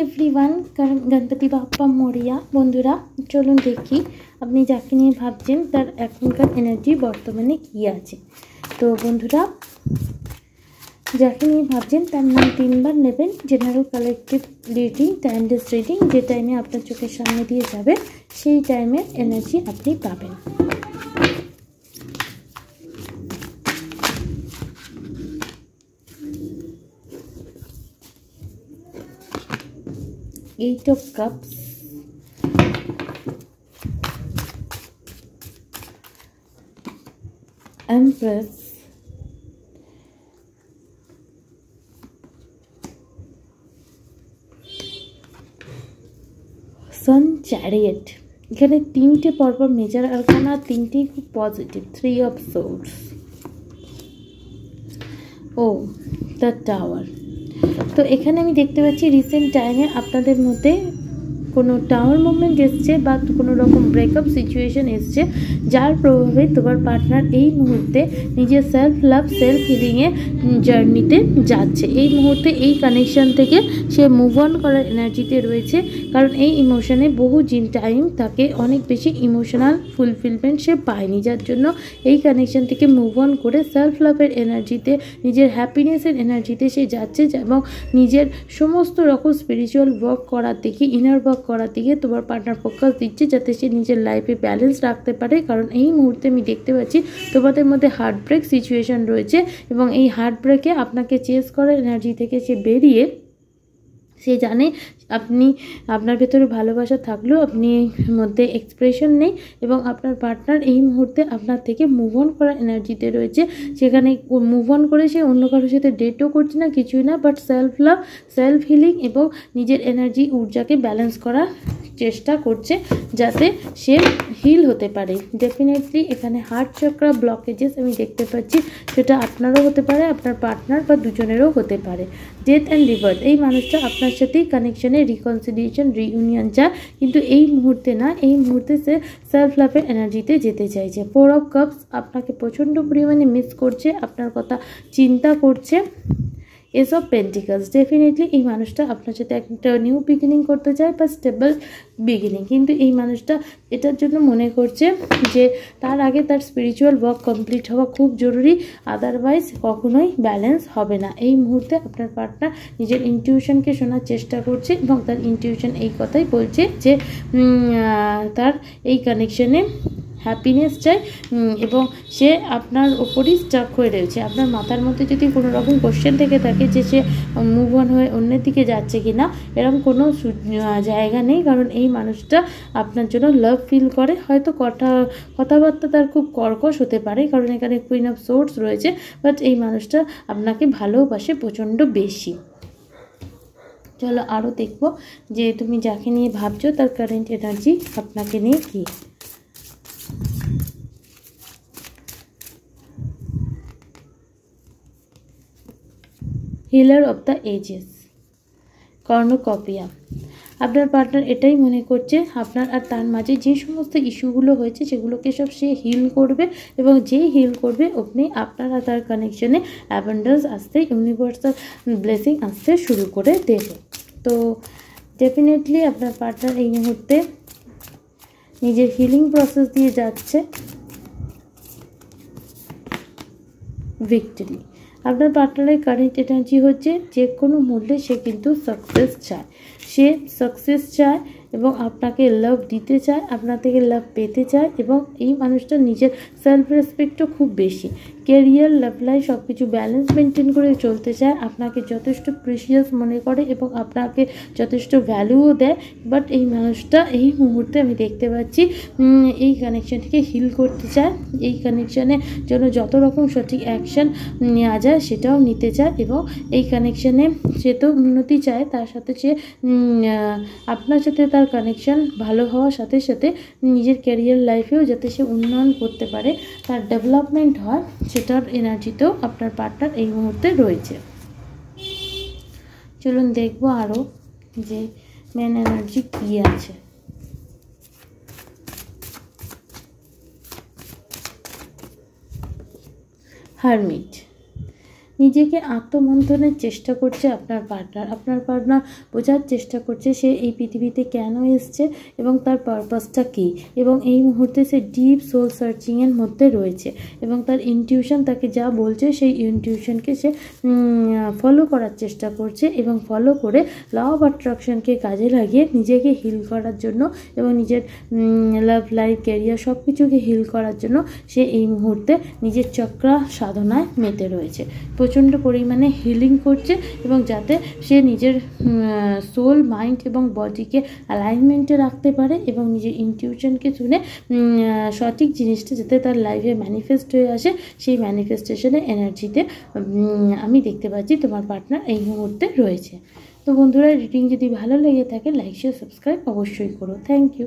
Everyone, Ganapati Bappa Moria. বন্ধুরা চলুন দেখি আপনি যাকে নিয়ে ভাবছেন তার এখনকার এনার্জি বর্তমানে কী আছে। তো বন্ধুরা, যাকে নিয়ে ভাবছেন তার নাম 3 বার নেবেন। General collective reading, timeless reading, যে টাইমে আপনার চোখের সামনে দিয়ে যাবে সেই টাইমের এনার্জি আপনি পাবেন। Eight of Cups, Empress, Sun, Chariot। এখানে 3টে পরপর মেজর আরকানা, 3টেই খুব positive. 3 of Swords, the tower. তো এখানে আমি দেখতে পাচ্ছি রিসেন্ট টাইমে আপনাদের মধ্যে কোনো টাওয়ার মুভমেন্ট এসছে বা কোনো রকম ব্রেকআপ সিচুয়েশন এসছে, যার প্রভাবে তোমার পার্টনার এই মুহূর্তে নিজের সেলফ লাভ, সেলফ হিলিংয়ে জার্নিতে যাচ্ছে। এই মুহূর্তে এই কানেকশান থেকে সে মুভ অন করার এনার্জিতে রয়েছে, কারণ এই ইমোশনে বহু টাইম তাকে অনেক বেশি ইমোশনাল ফুলফিলমেন্ট সে পায়নি, যার জন্য এই কানেকশান থেকে মুভ অন করে সেলফ লাভের এনার্জিতে, নিজের হ্যাপিনেসের এনার্জিতে সে যাচ্ছে এবং নিজের সমস্ত রকম স্পিরিচুয়াল ওয়ার্ক করার দিকে, ইনার ওয়ার্ক করার দিকে তোমার পার্টনার ফোকাস দিচ্ছে, যাতে সে নিজের লাইফে ব্যালেন্স রাখতে পারে। কারণ এই মুহূর্তে আমি দেখতে পাচ্ছি তোমাদের মধ্যে হার্ট ব্রেক সিচুয়েশন রয়েছে এবং এই হার্ট ব্রেকে আপনাকে চেস করার এনার্জি থেকে সে বেরিয়ে সে জানে আপনার ভেতরে ভালোবাসা থাকলেও আপনি মধ্যে এক্সপ্রেশন নেই এবং আপনার পার্টনার এই মুহূর্তে আপনার থেকে মুভ অন করার এনার্জিতে রয়েছে। সেখানে মুভ অন করে সে অন্য কারোর সাথে ডেটও করছে না, কিছুই না, but self love, self healing এবং নিজের এনার্জি ঊর্জাকে ব্যালেন্স করার চেষ্টা করছে, যাতে সে হিল হতে পারে। ডেফিনেটলি এখানে হার্ট চক্রা ব্লকেজেস আমি দেখতে পাচ্ছি, সেটা আপনারও হতে পারে, আপনার পার্টনার বা দুজনেরও হতে পারে। ডেথ অ্যান্ড রিবার্থ, এই মানুষটা আপনার সাথেই কানেকশানে রিকনসিলিয়েশন, রিইউনিয়ন চায়, কিন্তু এই মুহূর্তে না, এই মুহূর্তে সে সেলফ লাভের এনার্জিতে যেতে চাইছে। 4 of Cups, আপনাকে প্রচণ্ড পরিমাণে মিস করছে, আপনার কথা চিন্তা করছে। এস অফ পেন্টিকলস, ডেফিনেটলি এই মানুষটা আপনার সাথে একটা নিউ বিগিনিং করতে চায় বা স্টেবল বিগিনিং, কিন্তু এই মানুষটা এটার জন্য মনে করছে যে তার আগে তার স্পিরিচুয়াল ওয়ার্ক কমপ্লিট হওয়া খুব জরুরি, আদারওয়াইজ কখনোই ব্যালেন্স হবে না। এই মুহূর্তে আপনার পার্টনার নিজের ইনটিউশনকে শোনার চেষ্টা করছে এবং তার ইনটিউশন এই কথাই বলছে যে তার এই কানেকশনে হ্যাপিনেস চাই এবং সে আপনার ওপরই স্টাক হয়ে রয়েছে। আপনার মাথার মধ্যে যদি কোনো রকম কোশ্চেন থেকে থাকে যে সে মুভ অন হয়ে অন্যের দিকে যাচ্ছে কি না, এরকম কোনো জায়গা নেই, কারণ এই মানুষটা আপনার জন্য লাভ ফিল করে। হয়তো কথাবার্তা তার খুব কর্কশ হতে পারে, কারণ এখানে কুইন অফ সোর্ডস রয়েছে, বাট এই মানুষটা আপনাকে ভালোবাসে প্রচণ্ড বেশি। চলো আরও দেখবো যে তুমি যাকে নিয়ে ভাবছো তার কারেন্ট এনার্জি আপনাকে নিয়ে কী। Healer of the ages, cornucopia. আপনার পার্টনার এটাই মনে করছে আপনার আর তার মাঝে যে সমস্ত ইস্যুগুলো হয়েছে সেগুলোকে সব সে হিল করবে এবং যে হিল করবে আপনি আপনার আর তার কানেকশনে অ্যাবান্ডেন্স আসতে, ইউনিভার্সাল ব্লেসিং আসতে শুরু করে দেবে। তো ডেফিনেটলি আপনার পার্টনার এই মুহূর্তে নিজের হিলিং প্রসেস দিয়ে যাচ্ছে। ভিক্টরি, আপনার পার্টনারের কারেন্ট এনার্জি হচ্ছে যে কোনো মূল্যে সে কিন্তু সাকসেস চায়, সে সাকসেস চায় এবং আপনাকে লাভ দিতে চায়, আপনার থেকে লাভ পেতে চায় এবং এই মানুষটা নিজের সেলফ রেসপেক্টও খুব বেশি। কেরিয়ার, লাভ লাইফ সব কিছু ব্যালেন্স মেনটেন করে চলতে চায়, আপনাকে যথেষ্ট প্রিসিয়াস মনে করে এবং আপনাকে যথেষ্ট ভ্যালুও দেয়। বাট এই মানুষটা এই মুহূর্তে আমি দেখতে পাচ্ছি এই কানেকশানটিকে হিল করতে চায়, এই কানেকশানে জন্য যত রকম সঠিক অ্যাকশান নেওয়া যায় সেটাও নিতে চায় এবং এই কানেকশানে সে তো উন্নতি চায়, তার সাথে সে আপনার সাথে তার কানেকশান ভালো হওয়ার সাথে সাথে নিজের ক্যারিয়ার লাইফেও যাতে সে উন্নয়ন করতে পারে, তার ডেভেলপমেন্ট হয়, সেটার এনার্জিতেও আপনার পার্টনার এই মুহূর্তে রয়েছে। চলুন দেখবো আরও যে মেন এনার্জি কী আছে। হারমিট, নিজেকে আত্মমন্থনের চেষ্টা করছে আপনার পার্টনার বোঝার চেষ্টা করছে সে এই পৃথিবীতে কেন এসছে এবং তার পারপাসটা কী, এবং এই মুহূর্তে সে ডিপ সোল সার্চিংয়ের মধ্যে রয়েছে এবং তার ইনটিউশন তাকে যা বলছে সেই ইনটিউশনকে সে ফলো করার চেষ্টা করছে এবং ফলো করে ল অফ অ্যাট্রাকশনকে কাজে লাগিয়ে নিজেকে হিল করার জন্য এবং নিজের লাভ লাইফ ক্যারিয়ার সব কিছুকে হিল করার জন্য সে এই মুহূর্তে নিজের চক্রা সাধনায় মেতে রয়েছে, প্রচণ্ড পরিমাণে হিলিং করছে এবং যাতে সে নিজের সোল মাইন্ড এবং বডিকে অ্যালাইনমেন্টে রাখতে পারে এবং নিজের ইনটিউশনকে শুনে সঠিক জিনিসটা যাতে তার লাইফে ম্যানিফেস্ট হয়ে আসে, সেই ম্যানিফেস্টেশনের এনার্জিতে আমি দেখতে পাচ্ছি তোমার পার্টনার এই মুহূর্তে রয়েছে। তো বন্ধুরা, রিডিং যদি ভালো লেগে থাকে লাইক শেয়ার সাবস্ক্রাইব অবশ্যই করো। Thank you.